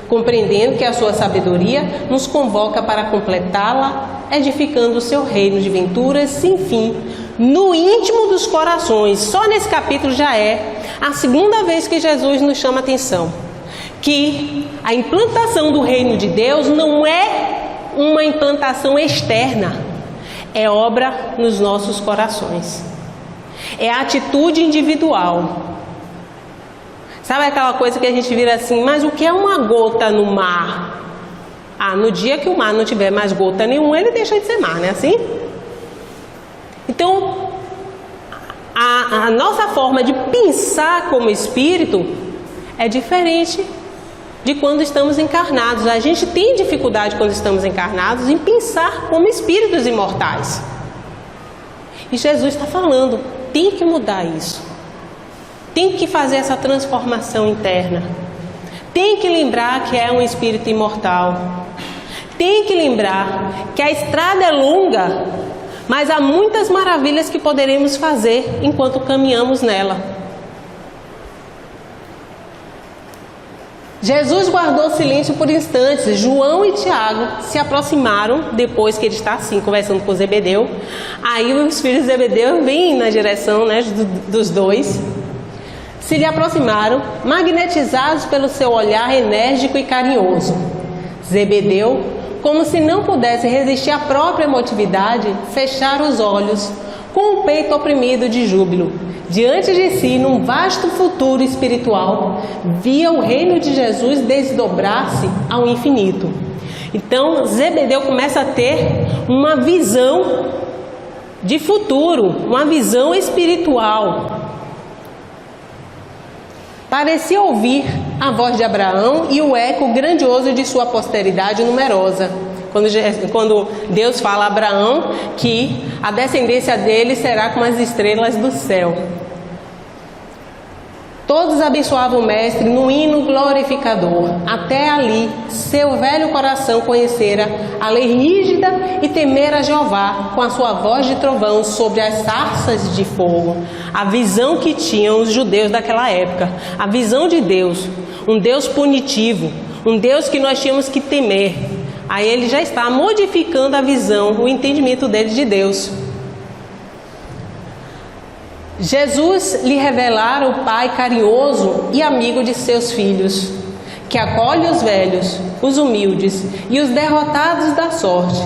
compreendendo que a sua sabedoria nos convoca para completá-la, edificando o seu reino de venturas sem fim, no íntimo dos corações. Só nesse capítulo já é a segunda vez que Jesus nos chama a atenção, que a implantação do reino de Deus não é uma implantação externa, é obra nos nossos corações. É a atitude individual. Sabe aquela coisa que a gente vira assim: mas o que é uma gota no mar? No dia que o mar não tiver mais gota nenhuma, ele deixa de ser mar, não é assim? Então, a nossa forma de pensar como espírito é diferente de quando estamos encarnados. A gente tem dificuldade quando estamos encarnados em pensar como espíritos imortais. E Jesus está falando, tem que mudar isso. Tem que fazer essa transformação interna. Tem que lembrar que é um espírito imortal. Tem que lembrar que a estrada é longa, mas há muitas maravilhas que poderemos fazer enquanto caminhamos nela. Jesus guardou silêncio por instantes. João e Tiago se aproximaram depois que ele está assim, conversando com Zebedeu. Aí os filhos de Zebedeu vêm na direção, né, dos dois. Se lhe aproximaram, magnetizados pelo seu olhar enérgico e carinhoso. Zebedeu, como se não pudesse resistir à própria emotividade, fechara os olhos, com o peito oprimido de júbilo. Diante de si, num vasto futuro espiritual, via o reino de Jesus desdobrar-se ao infinito. Então, Zebedeu começa a ter uma visão de futuro, uma visão espiritual. Parecia ouvir a voz de Abraão e o eco grandioso de sua posteridade numerosa. Quando Deus fala a Abraão que a descendência dele será como as estrelas do céu. Todos abençoavam o Mestre no hino glorificador. Até ali, seu velho coração conhecera a lei rígida e temera Jeová com a sua voz de trovão sobre as sarças de fogo. A visão que tinham os judeus daquela época, a visão de Deus, um Deus punitivo, um Deus que nós tínhamos que temer. Aí ele já está modificando a visão, o entendimento deles de Deus. Jesus lhe revelara o Pai carinhoso e amigo de seus filhos, que acolhe os velhos, os humildes e os derrotados da sorte,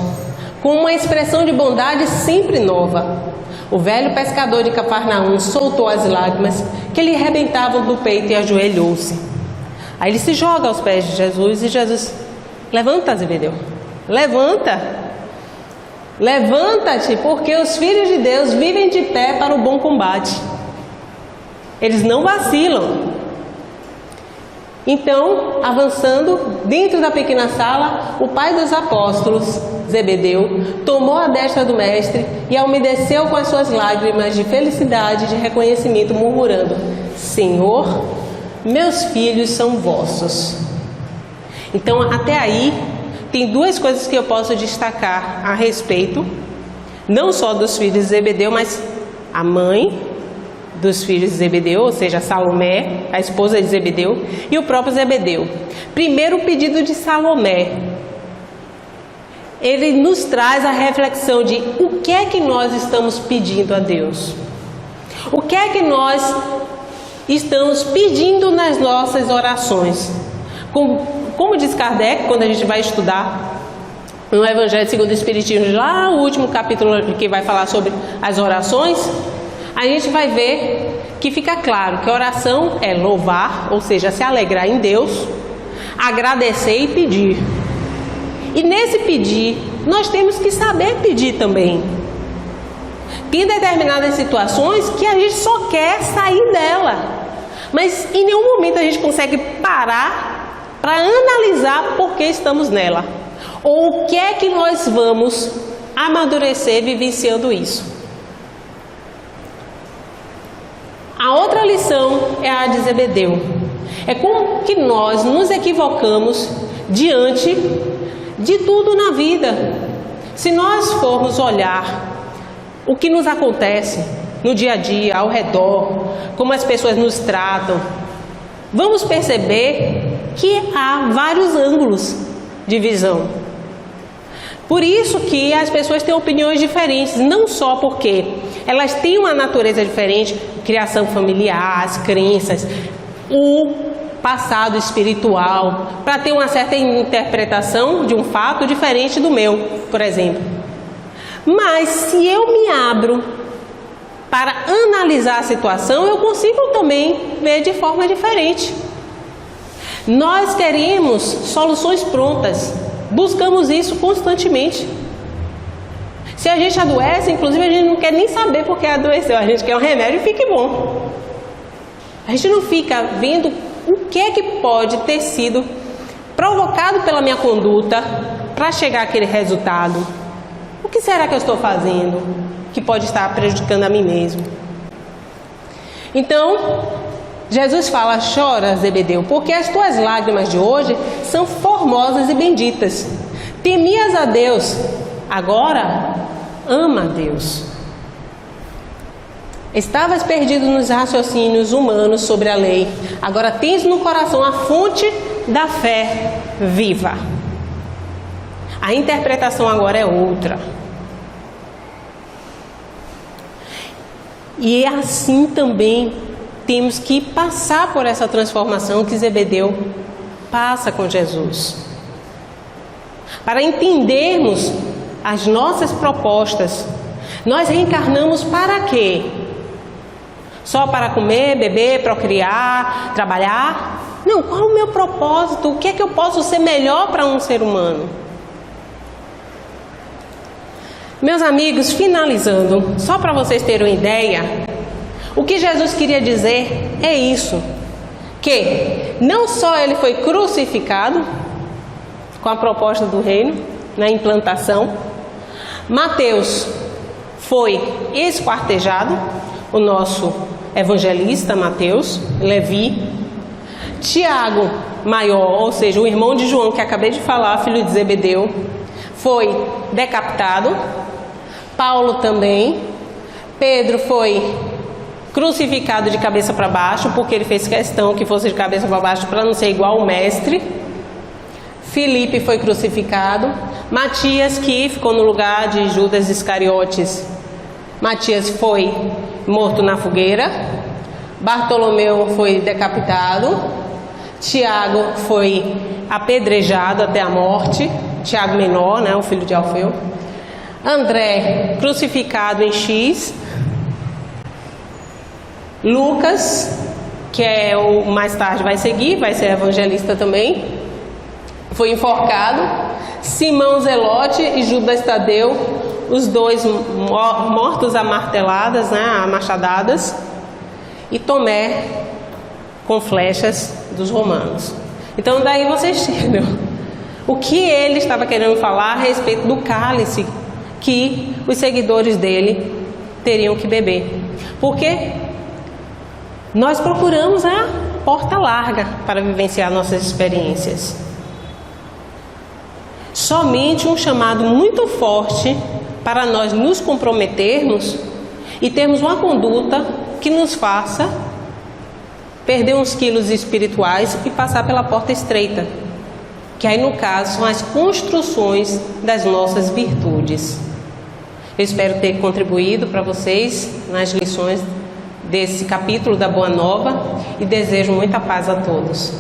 com uma expressão de bondade sempre nova. O velho pescador de Cafarnaum soltou as lágrimas que lhe rebentavam do peito e ajoelhou-se. Aí ele se joga aos pés de Jesus e Jesus: levanta, Zebedeu, levanta. Levanta-te, porque os filhos de Deus vivem de pé para o bom combate. Eles não vacilam. Então, avançando, dentro da pequena sala, o pai dos apóstolos, Zebedeu, tomou a destra do mestre e a umedeceu com as suas lágrimas de felicidade e de reconhecimento, murmurando: Senhor, meus filhos são vossos. Então, até aí, tem duas coisas que eu posso destacar a respeito, não só dos filhos de Zebedeu, mas a mãe dos filhos de Zebedeu, ou seja, Salomé, a esposa de Zebedeu, e o próprio Zebedeu. Primeiro, o pedido de Salomé. Ele nos traz a reflexão de o que é que nós estamos pedindo a Deus. O que é que nós estamos pedindo nas nossas orações. Como diz Kardec, quando a gente vai estudar no Evangelho segundo o Espiritismo, lá o último capítulo que vai falar sobre as orações, a gente vai ver que fica claro que a oração é louvar, ou seja, se alegrar em Deus, agradecer e pedir. E nesse pedir, nós temos que saber pedir também. Tem determinadas situações que a gente só quer sair dela, mas em nenhum momento a gente consegue parar para analisar por que estamos nela, ou o que é que nós vamos amadurecer vivenciando isso. A outra lição é a de Zebedeu. É como que nós nos equivocamos diante de tudo na vida. Se nós formos olhar o que nos acontece no dia a dia, ao redor, como as pessoas nos tratam, vamos perceber que há vários ângulos de visão. Por isso que as pessoas têm opiniões diferentes, não só porque elas têm uma natureza diferente, criação familiar, as crenças, o passado espiritual, para ter uma certa interpretação de um fato diferente do meu, por exemplo. Mas se eu me abro para analisar a situação, eu consigo também ver de forma diferente. Nós queremos soluções prontas, buscamos isso constantemente. Se a gente adoece, inclusive a gente não quer nem saber porque adoeceu, a gente quer um remédio e fique bom. A gente não fica vendo o que é que pode ter sido provocado pela minha conduta para chegar àquele resultado. O que será que eu estou fazendo que pode estar prejudicando a mim mesmo? Então, Jesus fala: chora, Zebedeu, porque as tuas lágrimas de hoje são formosas e benditas. Temias a Deus, agora ama a Deus. Estavas perdido nos raciocínios humanos sobre a lei, agora tens no coração a fonte da fé viva. A interpretação agora é outra. E assim também temos que passar por essa transformação que Zebedeu passa com Jesus. Para entendermos as nossas propostas, nós reencarnamos para quê? Só para comer, beber, procriar, trabalhar? Não, qual é o meu propósito? O que é que eu posso ser melhor para um ser humano? Meus amigos, finalizando, só para vocês terem uma ideia, o que Jesus queria dizer é isso, que não só ele foi crucificado com a proposta do reino, na implantação, Mateus foi esquartejado, o nosso evangelista Mateus, Levi, Tiago, maior, ou seja, o irmão de João que acabei de falar, filho de Zebedeu, foi decapitado, Paulo também, Pedro foi crucificado de cabeça para baixo, porque ele fez questão que fosse de cabeça para baixo para não ser igual ao mestre. Filipe foi crucificado, Matias, que ficou no lugar de Judas Iscariotes, Matias foi morto na fogueira, Bartolomeu foi decapitado, Tiago foi apedrejado até a morte, Tiago menor, né, o filho de Alfeu, André crucificado em X, Lucas, que é o mais tarde vai seguir, vai ser evangelista também, foi enforcado, Simão Zelote e Judas Tadeu, os dois mortos a marteladas, né, a machadadas, e Tomé com flechas dos romanos. Então daí vocês tiram o que ele estava querendo falar a respeito do cálice que os seguidores dele teriam que beber. Porque nós procuramos a porta larga para vivenciar nossas experiências. Somente um chamado muito forte para nós nos comprometermos e termos uma conduta que nos faça perder uns quilos espirituais e passar pela porta estreita, que aí no caso são as construções das nossas virtudes. Eu espero ter contribuído para vocês nas lições desse capítulo da Boa Nova e desejo muita paz a todos.